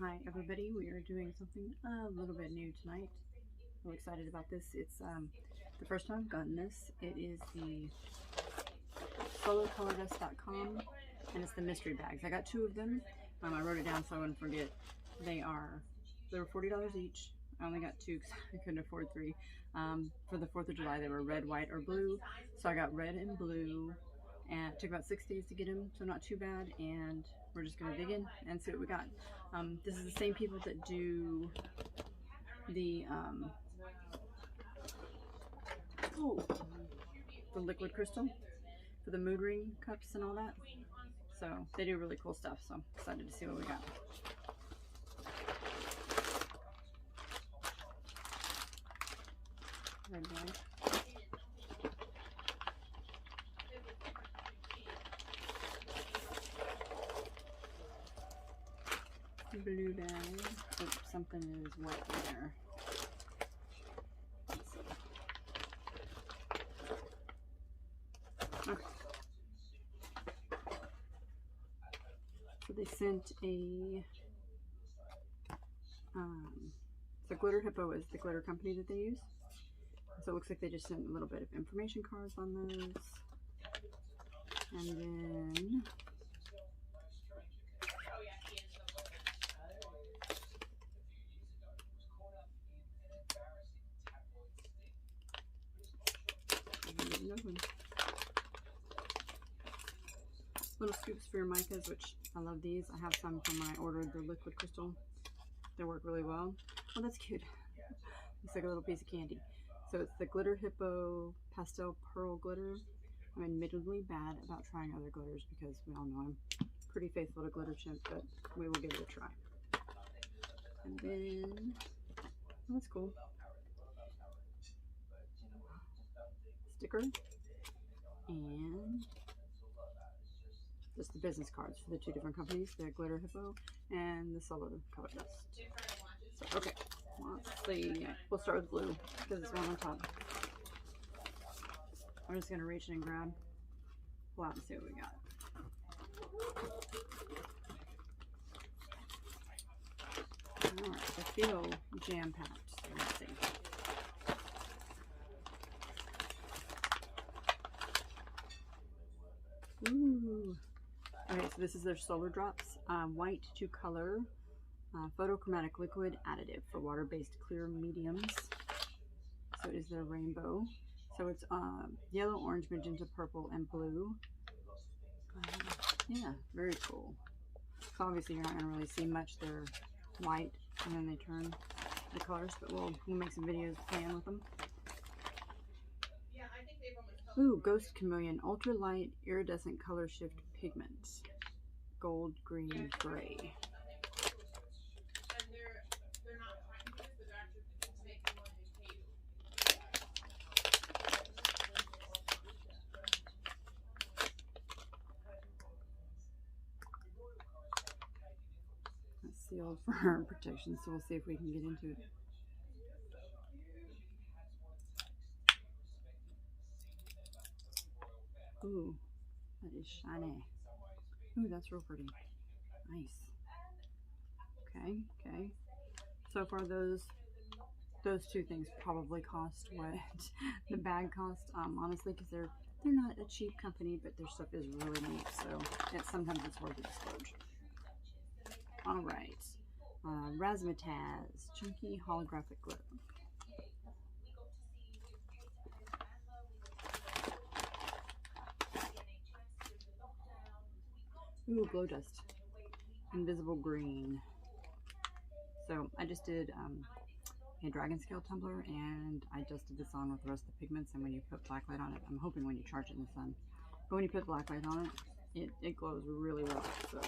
Hi everybody, we are doing something a little bit new tonight. Really excited about this. It's the first time I've gotten this. It is the solocolordust.com and it's the mystery bags. I got two of them. I wrote it down so I wouldn't forget. They were $40 each. I only got two because I couldn't afford three. For the 4th of July they were red, white, or blue. So I got red and blue, and it took about 6 days to get them, so not too bad. And we're just going to dig in and see what we got. This is the same people that do the liquid crystal for the mood ring cups and all that. So they do really cool stuff, so I'm excited to see what we got. Red, white. Blue bag. Oops, something is wet in there. Let's see. Okay. So they sent a so Glitter Hippo is the glitter company that they use. So it looks like they just sent a little bit of information cards on those. And then little scoops for your micas, which I love these. I have some from when I ordered the liquid crystal. They work really well. Oh, that's cute. Looks like a little piece of candy. So it's the Glitter Hippo Pastel Pearl Glitter. I'm admittedly bad about trying other glitters because we all know I'm pretty faithful to Glitter Chimp, but we will give it a try. And then, oh, that's cool. Sticker. And just the business cards for the two different companies, the Glitter Hippo and the Solocolordust. So, okay, let's see. We'll start with blue because it's one on top. I'm just going to reach in and grab, pull out and see what we got. Alright, I feel jam-packed, so let's see. Ooh. Okay, so this is their Solar Drops, white to color, photochromatic liquid additive for water-based clear mediums. So it is their rainbow. So it's yellow, orange, magenta, purple, and blue. Yeah, very cool. So obviously you're not going to really see much. They're white and then they turn the colors, but we'll make some videos playing with them. Ooh, Ghost Chameleon, ultralight iridescent color shift pigments. Gold, green, gray. It's sealed for protection, so we'll see if we can get into it. Ooh, that is shiny. Ooh, that's real pretty. Nice. Okay. So far, those two things probably cost what the bag cost. Honestly, because they're not a cheap company, but their stuff is really neat. So sometimes it's worth the splurge. All right, Razzmatazz Chunky Holographic Glow. Ooh, Glow Dust, Invisible Green. So I just did a dragon scale tumbler and I dusted this on with the rest of the pigments, and when you put blacklight on it, I'm hoping when you charge it in the sun, but when you put blacklight on it, it glows really well. So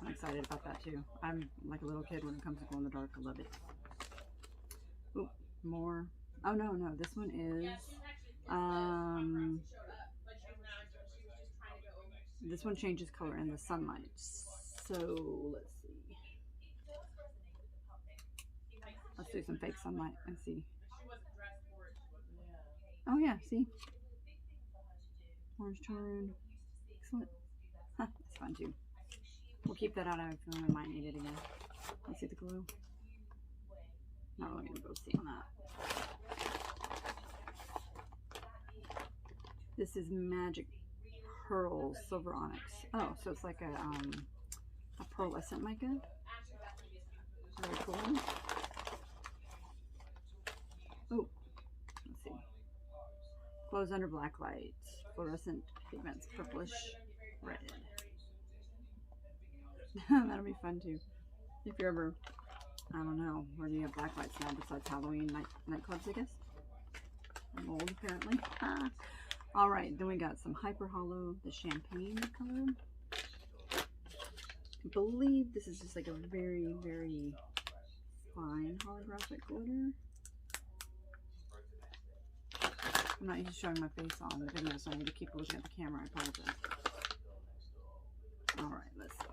I'm excited about that too. I'm like a little kid when it comes to glow in the dark. I love it. Ooh, more. Oh no, this one is this one changes color in the sunlight. So let's see. Let's do some fake sunlight and see. Oh yeah, see? Orange tone. Excellent. Huh, that's fun too. We'll keep that out. I feel we might need it again. Let's see the glow. Not really gonna go see on that. This is Magic Pearl Silver Onyx. Oh, so it's like a pearlescent mica. Very cool. Oh, let's see. Glows under black light. Fluorescent pigments, purplish red. That'll be fun too. If you're ever, I don't know, where do you have black lights now besides Halloween nightclubs, I guess? I'm old apparently. Alright, then we got some Hyper Hollow, the champagne color. I believe this is just like a very, very fine holographic glitter. I'm not used to showing my face on the video, so I need to keep looking at the camera. I apologize. Alright, let's see.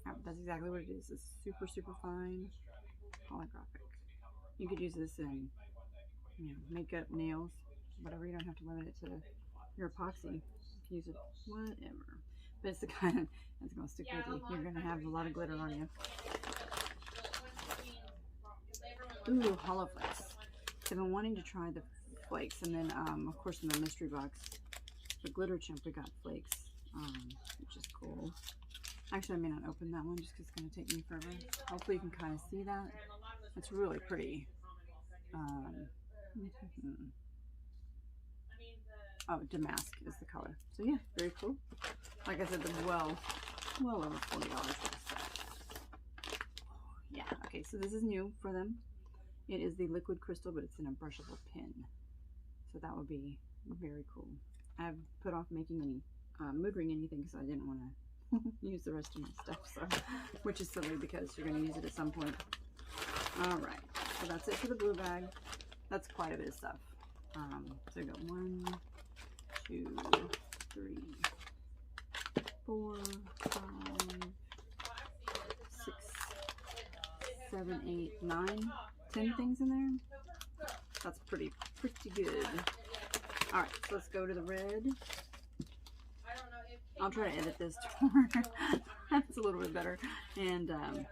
Oh, that's exactly what it is. It's super, super fine holographic. You could use this in, you know, makeup, nails, whatever. You don't have to limit it to your epoxy. Use it, whatever. But it's the kind that's going to stick with you. You're going to have a lot of glitter on you. Ooh, Hollow Flakes. I've been wanting to try the flakes, and then of course in the mystery box, the Glitter Chimp, we got flakes, which is cool. Actually, I may not open that one just because it's going to take me forever. Hopefully you can kind of see that. It's really pretty. Oh, Damask is the color. So yeah, very cool. Like I said, they're well over $40 for this stuff. Yeah, okay, so this is new for them. It is the liquid crystal, but it's in a brushable pin. So that would be very cool. I've put off making any mood ring anything because I didn't want to use the rest of my stuff, so, which is silly because you're going to use it at some point. Alright, so that's it for the blue bag. That's quite a bit of stuff. So I got 1, 2, 3, 4, 5, 6, 7, 8, 9, 10 things in there. That's pretty good. Alright, so let's go to the red. I'll try to edit this to where that's a little bit better. And okay.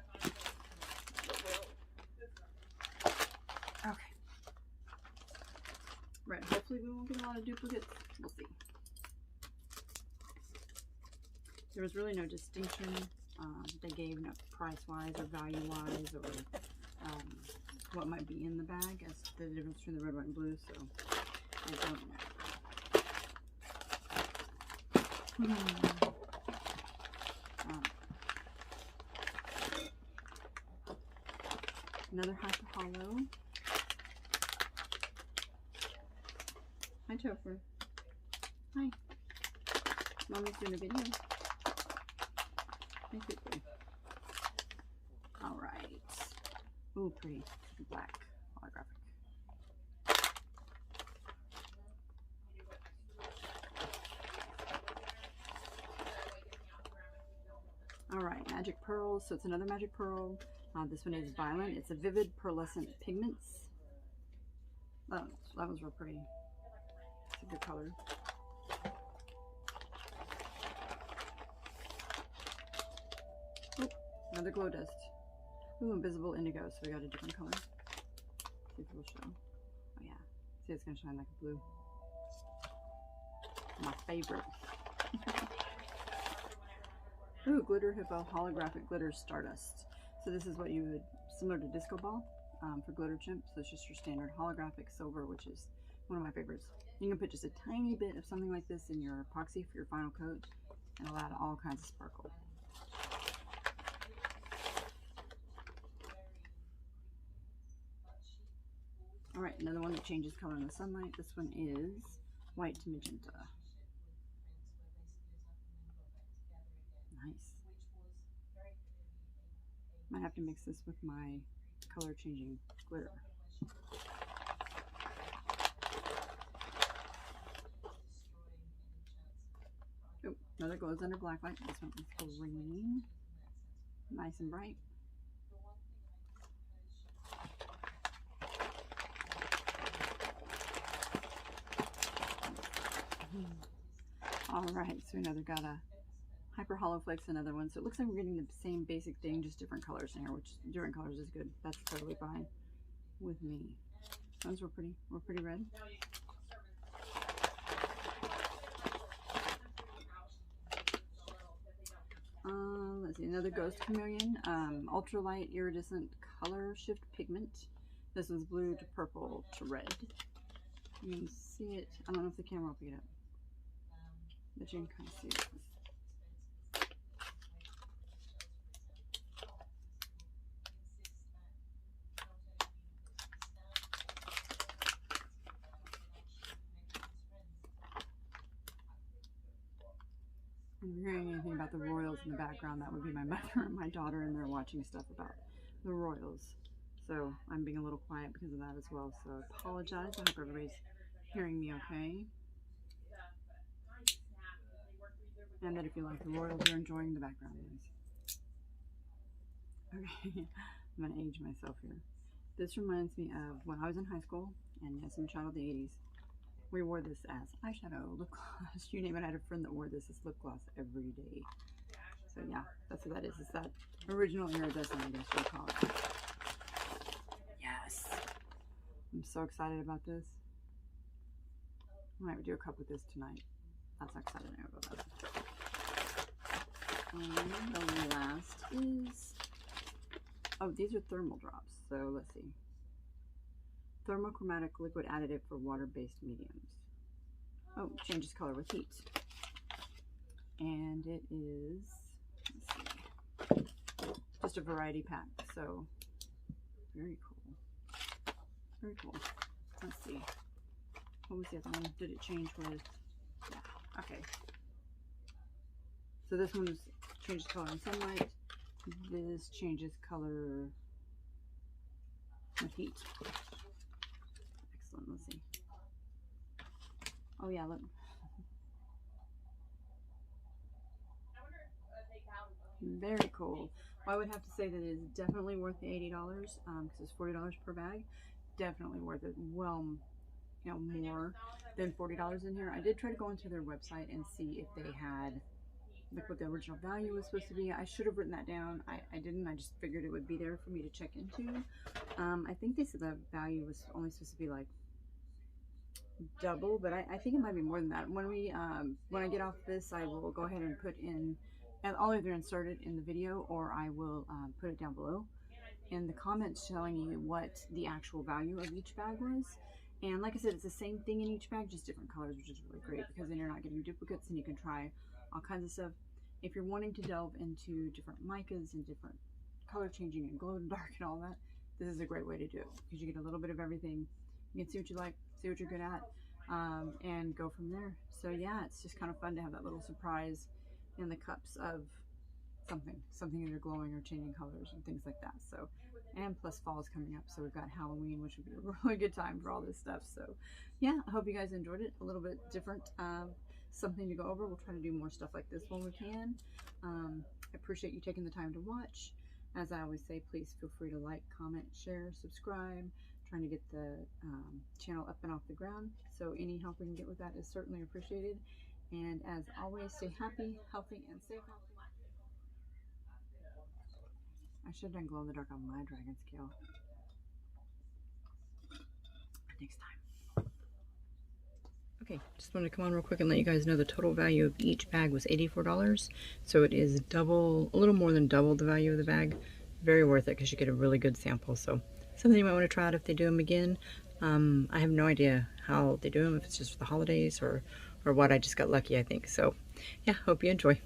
Red. Hopefully we won't get a lot of duplicates. We'll see. There was really no distinction they gave, no price-wise or value-wise or what might be in the bag as the difference between the red, white, and blue, so I don't know. Another Hyper Hollow. Hi, Topher. Hi. Mommy's doing a video. Hi, quickly. Alright. Ooh, pretty. Black holographic. Alright, Magic Pearls. So it's another Magic Pearl. This one is Violent. It's a vivid pearlescent pigments. Oh, that was real pretty. It's a good color. Oh, another glow dust. Ooh, Invisible Indigo. So we got a different color. See if it will show. Oh yeah. See, it's gonna shine like a blue. My favorite. Ooh, Glitter Hippo Holographic Glitter Stardust. So this is what you would, similar to Disco Ball for Glitter Chimp. So it's just your standard holographic silver, which is one of my favorites. You can put just a tiny bit of something like this in your epoxy for your final coat and it'll add all kinds of sparkle. Alright, another one that changes color in the sunlight. This one is white to magenta. Nice. Might have to mix this with my color changing glitter. Oh, another glows under black light. This one is green. Nice and bright. Alright, so we know they've got a Hyper Hollow Flex, another one. So it looks like we're getting the same basic thing, just different colors in here, which different colors is good. That's totally fine with me. Those were pretty red. Let's see, another Ghost Chameleon, ultralight iridescent color shift pigment. This was blue to purple to red. You can see it. I don't know if the camera will pick it up, but you can kind of see it. If you're hearing anything about the Royals in the background, that would be my mother and my daughter, and they're watching stuff about the Royals. So I'm being a little quiet because of that as well. So I apologize. I hope everybody's hearing me okay. And that if you like the Royals, you're enjoying the background noise. Okay, I'm going to age myself here. This reminds me of when I was in high school, and yes, I'm a child of the 80s. We wore this as eyeshadow, lip gloss, you name it. I had a friend that wore this as lip gloss every day. So yeah, that's what that is. It's that original iridescent, I guess you'll call it. Yes! I'm so excited about this. I might do a cup with this tonight. That's how excited I am about that. And the last is... oh, these are thermal drops. So let's see. Thermochromatic liquid additive for water-based mediums. Oh, changes color with heat. And it is, let's see, just a variety pack. So, very cool. Very cool. Let's see. What was the other one? Did it change with? Yeah, okay. So this one changes color in sunlight. This changes color with heat. Let's see. Oh yeah, look. Very cool. Well, I would have to say that it is definitely worth the $80 because it's $40 per bag. Definitely worth it. Well, you know, more than $40 in here. I did try to go into their website and see if they had like what the original value was supposed to be. I should have written that down. I didn't. I just figured it would be there for me to check into. I think they said the value was only supposed to be like double, but I think it might be more than that. When I get off this, I will go ahead and put in, and I'll either insert it in the video or I will put it down below in the comments showing you what the actual value of each bag was. And like I said, it's the same thing in each bag, just different colors, which is really great because then you're not getting duplicates and you can try all kinds of stuff. If you're wanting to delve into different micas and different color changing and glow and dark and all that, this is a great way to do it because you get a little bit of everything. You can see what you like, see what you're good at, and go from there. So yeah, it's just kind of fun to have that little surprise in the cups of something that are glowing or changing colors and things like that. So, and plus fall is coming up, so we've got Halloween, which would be a really good time for all this stuff. So yeah, I hope you guys enjoyed it. A little bit different, something to go over. We'll try to do more stuff like this when we can. I appreciate you taking the time to watch. As I always say, please feel free to like, comment, share, subscribe. Trying to get the channel up and off the ground, so any help we can get with that is certainly appreciated. And as always, stay happy, healthy, and safe. I should have done glow in the dark on my dragon scale next time. Okay, just wanted to come on real quick and let you guys know the total value of each bag was $84. So it is double, a little more than double the value of the bag. Very worth it because you get a really good sample. So something you might want to try out if they do them again. I have no idea how they do them, if it's just for the holidays or what. I just got lucky, I think. So yeah, hope you enjoy.